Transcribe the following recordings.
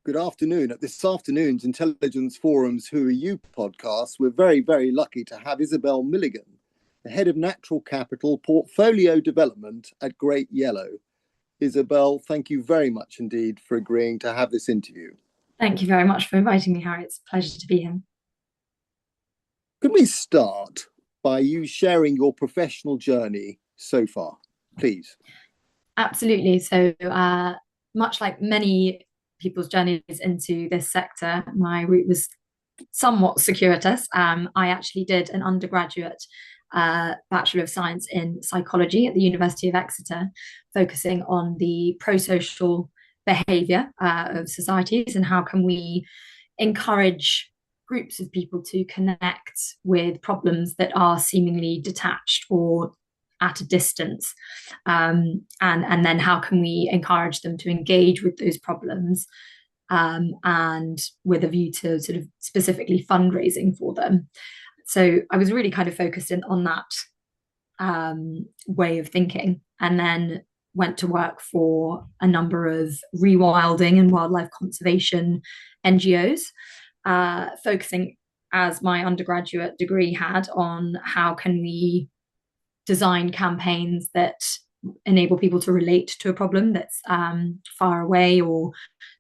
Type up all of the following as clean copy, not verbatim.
Good afternoon. At this afternoon's Intelligence Forum's Who Are You podcast, we're very, very lucky to have Isabel Milligan, the head of natural capital portfolio development at Great Yellow. Isabel, thank you very much indeed for agreeing to have this interview. Thank you very much for inviting me, Harry. It's a pleasure to be here. Could we start by you sharing your professional journey so far, please? Absolutely. So, much like many people's journeys into this sector, my route was somewhat circuitous. I actually did an undergraduate Bachelor of Science in Psychology at the University of Exeter, focusing on the pro-social behaviour of societies and how can we encourage groups of people to connect with problems that are seemingly detached or at a distance, and then how can we encourage them to engage with those problems, and with a view to sort of specifically fundraising for them. So I was really kind of focused in on that way of thinking, and then went to work for a number of rewilding and wildlife conservation NGOs, focusing, as my undergraduate degree had, on how can we design campaigns that enable people to relate to a problem that's far away or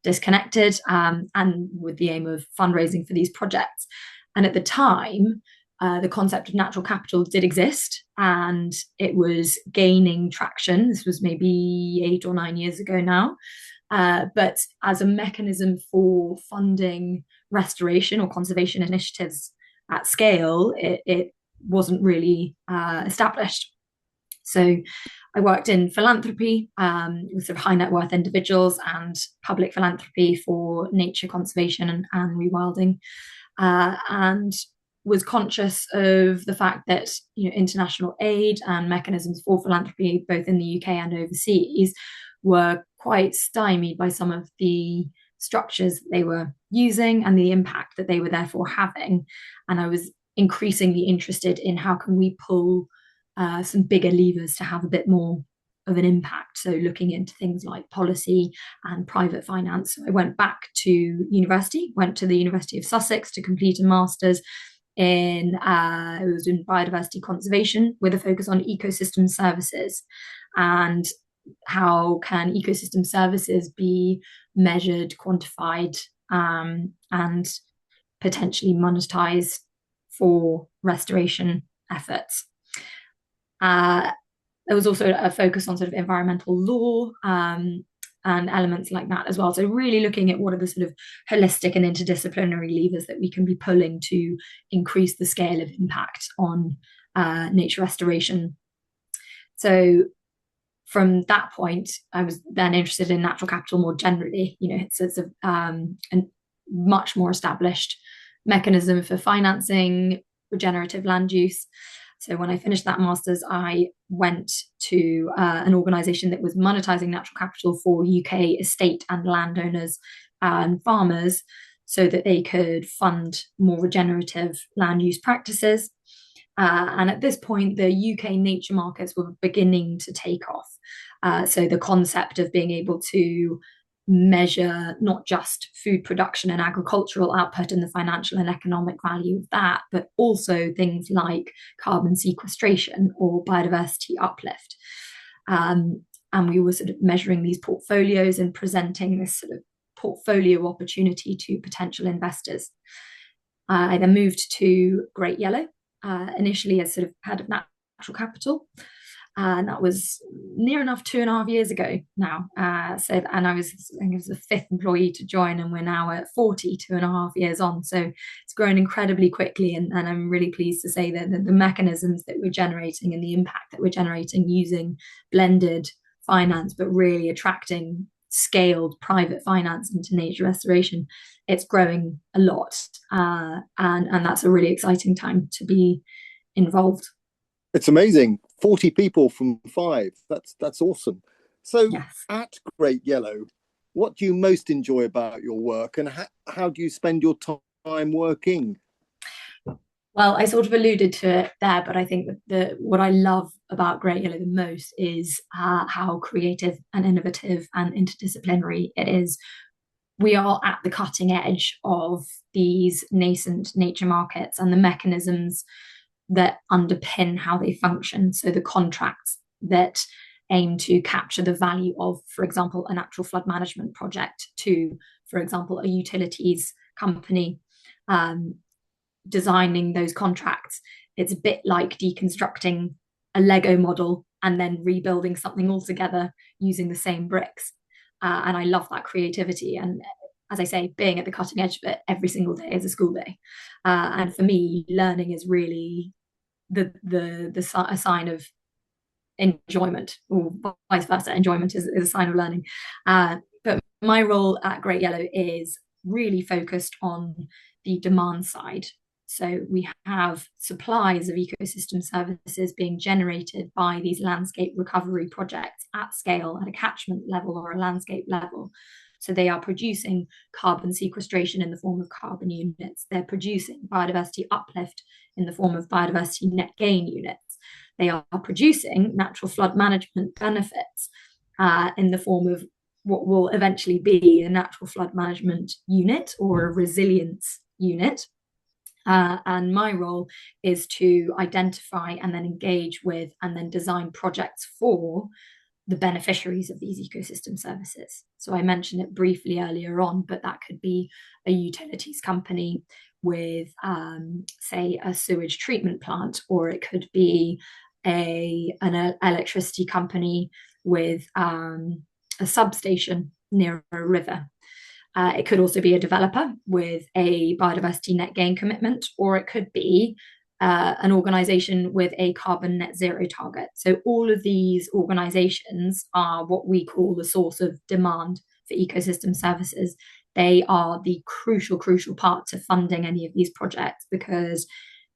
disconnected, and with the aim of fundraising for these projects. And at the time, the concept of natural capital did exist and it was gaining traction. This was maybe 8 or 9 years ago now. But as a mechanism for funding restoration or conservation initiatives at scale, it wasn't really established. So I worked in philanthropy with sort of high net worth individuals and public philanthropy for nature conservation and rewilding, and was conscious of the fact that international aid and mechanisms for philanthropy, both in the UK and overseas, were quite stymied by some of the structures they were using and the impact that they were therefore having. And I was increasingly interested in how can we pull some bigger levers to have a bit more of an impact. So looking into things like policy and private finance. So I went back to university, went to the University of Sussex to complete a master's in it was in biodiversity conservation with a focus on ecosystem services, and how can ecosystem services be measured, quantified, and potentially monetized for restoration efforts. There was also a focus on sort of environmental law, and elements like that as well. So really looking at what are the sort of holistic and interdisciplinary levers that we can be pulling to increase the scale of impact on nature restoration. So from that point, I was then interested in natural capital more generally. It's a much more established mechanism for financing regenerative land use. So when I finished that master's, I went to an organisation that was monetising natural capital for UK estate and landowners and farmers so that they could fund more regenerative land use practices. And at this point, the UK nature markets were beginning to take off. So the concept of being able to measure not just food production and agricultural output and the financial and economic value of that, but also things like carbon sequestration or biodiversity uplift. And we were sort of measuring these portfolios and presenting this sort of portfolio opportunity to potential investors. I then moved to Great Yellow, initially as sort of head of natural capital. And that was near enough 2.5 years ago now. And I think it was the fifth employee to join, and we're now at 42.5 years on. So it's grown incredibly quickly, and I'm really pleased to say that the mechanisms that we're generating and the impact that we're generating using blended finance, but really attracting scaled private finance into nature restoration, it's growing a lot, and that's a really exciting time to be involved. It's amazing. 40 people from 5. That's awesome. So Yes. at Great Yellow, what do you most enjoy about your work, and how do you spend your time working? Well, I sort of alluded to it there, but I think that what I love about Great Yellow the most is how creative and innovative and interdisciplinary it is. we are at the cutting edge of these nascent nature markets and the mechanisms that underpin how they function. So the contracts that aim to capture the value of, for example, a natural flood management project to, for example, a utilities company, designing those contracts. It's a bit like deconstructing a Lego model and then rebuilding something altogether using the same bricks. And I love that creativity. And as I say, being at the cutting edge of it every single day is a school day. And for me, learning is really a sign of enjoyment, or vice versa. Enjoyment is a sign of learning. But my role at Great Yellow is really focused on the demand side. So we have supplies of ecosystem services being generated by these landscape recovery projects at scale, at a catchment level or a landscape level. So they are producing carbon sequestration in the form of carbon units. They're producing biodiversity uplift in the form of biodiversity net gain units. They are producing natural flood management benefits in the form of what will eventually be a natural flood management unit or a resilience unit. And my role is to identify and then engage with and then design projects for the beneficiaries of these ecosystem services. So I mentioned it briefly earlier on, but that could be a utilities company with, say, a sewage treatment plant, or it could be an electricity company with a substation near a river. It could also be a developer with a biodiversity net gain commitment, or it could be an organization with a carbon net zero target. So all of these organizations are what we call the source of demand for ecosystem services. They are the crucial part to funding any of these projects because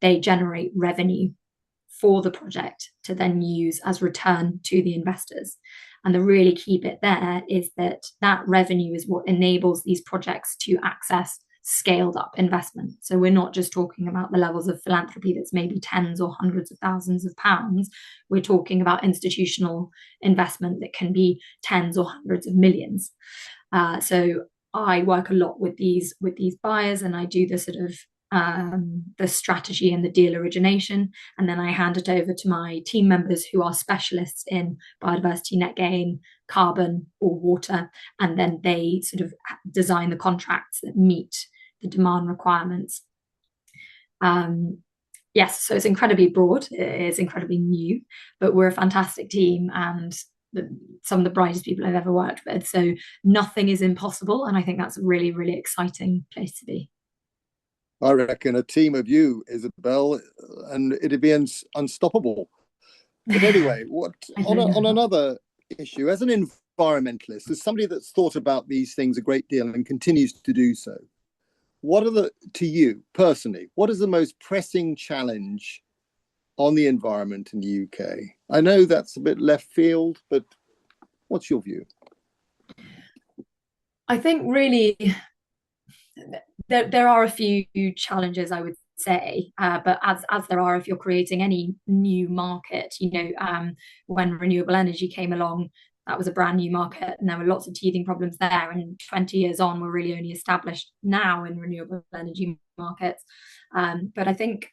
they generate revenue for the project to then use as return to the investors. And the really key bit there is that that revenue is what enables these projects to access scaled up investment. So we're not just talking about the levels of philanthropy that's maybe tens or hundreds of thousands of pounds. We're talking about institutional investment that can be tens or hundreds of millions. So I work a lot with these buyers, and I do the sort of the strategy and the deal origination, and then I hand it over to my team members who are specialists in biodiversity net gain, carbon or water, and then they sort of design the contracts that meet the demand requirements. Yes, so it's incredibly broad, it's incredibly new, but we're a fantastic team and some of the brightest people I've ever worked with. So nothing is impossible, and I think that's a really, really exciting place to be. I reckon a team of you, Isabel, and it'd be unstoppable. But anyway, on another issue, as an environmentalist, as somebody that's thought about these things a great deal and continues to do so, to you personally, what is the most pressing challenge on the environment in the UK? I know that's a bit left field, but what's your view? I think really there are a few challenges, I would say, but as there are if you're creating any new market, when renewable energy came along, that was a brand new market and there were lots of teething problems there, and 20 years on we're really only established now in renewable energy markets. But I think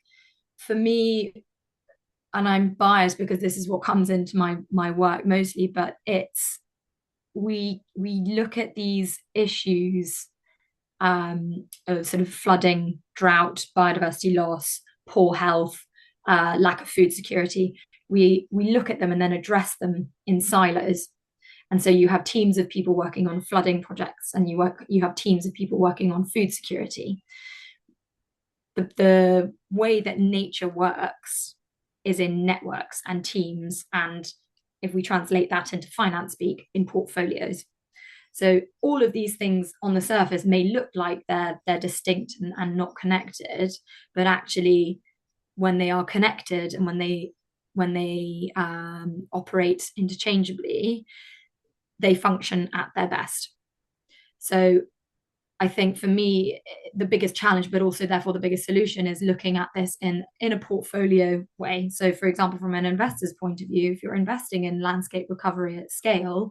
for me, and I'm biased because this is what comes into my work mostly, but it's we look at these issues of sort of flooding, drought, biodiversity loss, poor health, lack of food security. We look at them and then address them in silos. And so you have teams of people working on flooding projects, and you have teams of people working on food security. The way that nature works is in networks and teams, and if we translate that into finance speak, in portfolios. So all of these things on the surface may look like they're distinct and not connected, but actually when they are connected and when they operate interchangeably, they function at their best. So I think for me, the biggest challenge, but also therefore the biggest solution, is looking at this in a portfolio way. So for example, from an investor's point of view, if you're investing in landscape recovery at scale,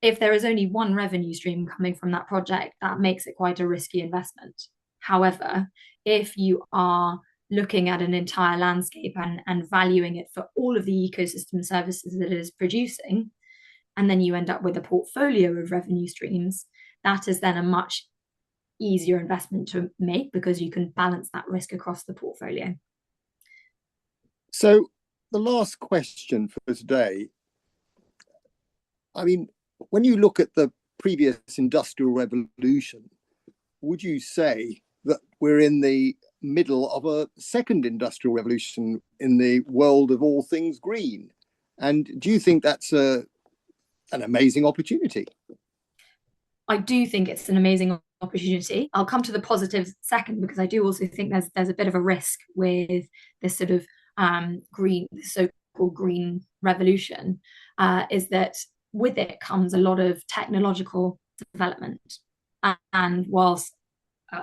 if there is only one revenue stream coming from that project, that makes it quite a risky investment. However, if you are looking at an entire landscape and valuing it for all of the ecosystem services that it is producing, and then you end up with a portfolio of revenue streams, that is then a much easier investment to make because you can balance that risk across the portfolio. So the last question for today, I mean, when you look at the previous industrial revolution, would you say that we're in the middle of a second industrial revolution in the world of all things green? And do you think that's an amazing opportunity? I do think it's an amazing opportunity. I'll come to the positives second, because I do also think there's a bit of a risk with this sort of green, so-called green revolution, is that with it comes a lot of technological development. And whilst,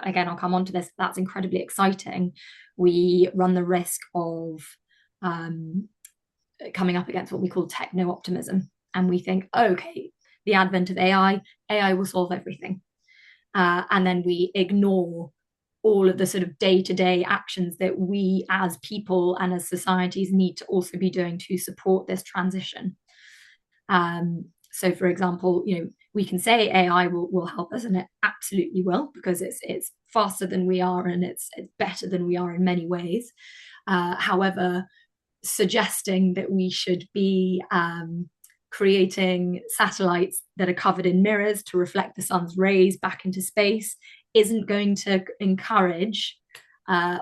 again, I'll come on to this, that's incredibly exciting, we run the risk of coming up against what we call techno-optimism. And we think, oh, okay, the advent of AI will solve everything. And then we ignore all of the sort of day-to-day actions that we as people and as societies need to also be doing to support this transition. So, for example, we can say AI will help us, and it absolutely will, because it's faster than we are and it's better than we are in many ways. However, suggesting that we should be creating satellites that are covered in mirrors to reflect the sun's rays back into space isn't going to encourage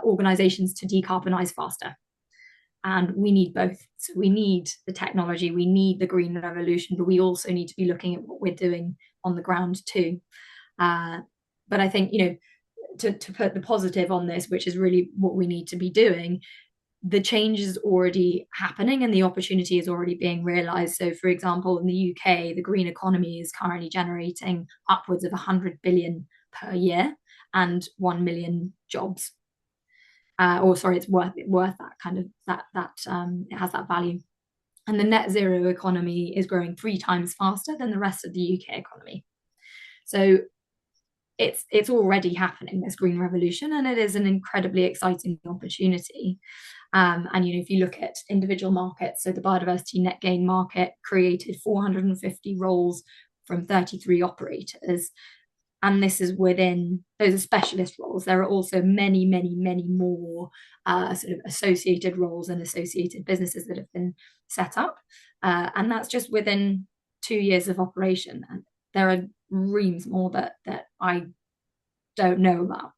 organizations to decarbonize faster. And we need both. So we need the technology, we need the green revolution, but we also need to be looking at what we're doing on the ground too. But I think, to put the positive on this, which is really what we need to be doing, the change is already happening and the opportunity is already being realized. So, for example, in the UK, the green economy is currently generating upwards of 100 billion per year and 1 million jobs. It's worth that kind of that it has that value. And the net zero economy is growing 3 times faster than the rest of the UK economy. So it's already happening, this green revolution, and it is an incredibly exciting opportunity. And if you look at individual markets, so the biodiversity net gain market created 450 roles from 33 operators. And this is within, those are specialist roles. There are also many, many, many more sort of associated roles and associated businesses that have been set up. And that's just within 2 years of operation. And there are reams more that I don't know about.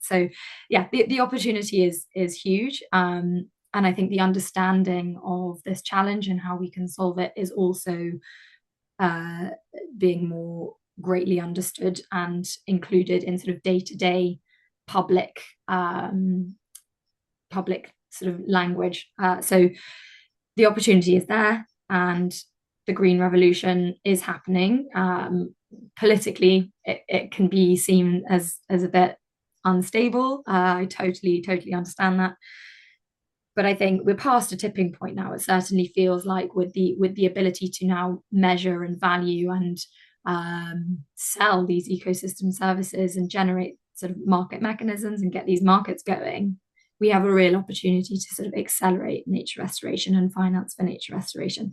So yeah, the opportunity is huge. And I think the understanding of this challenge and how we can solve it is also being more greatly understood and included in sort of day-to-day public sort of language. So the opportunity is there, and the green revolution is happening. Politically, it can be seen as a bit unstable. I totally understand that. But I think we're past a tipping point now. It certainly feels like with the ability to now measure and value and sell these ecosystem services and generate sort of market mechanisms and get these markets going, we have a real opportunity to sort of accelerate nature restoration and finance for nature restoration.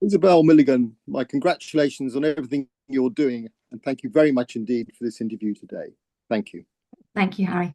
Isabel Milligan, my congratulations on everything you're doing, and thank you very much indeed for this interview today. Thank you. Thank you, Harry.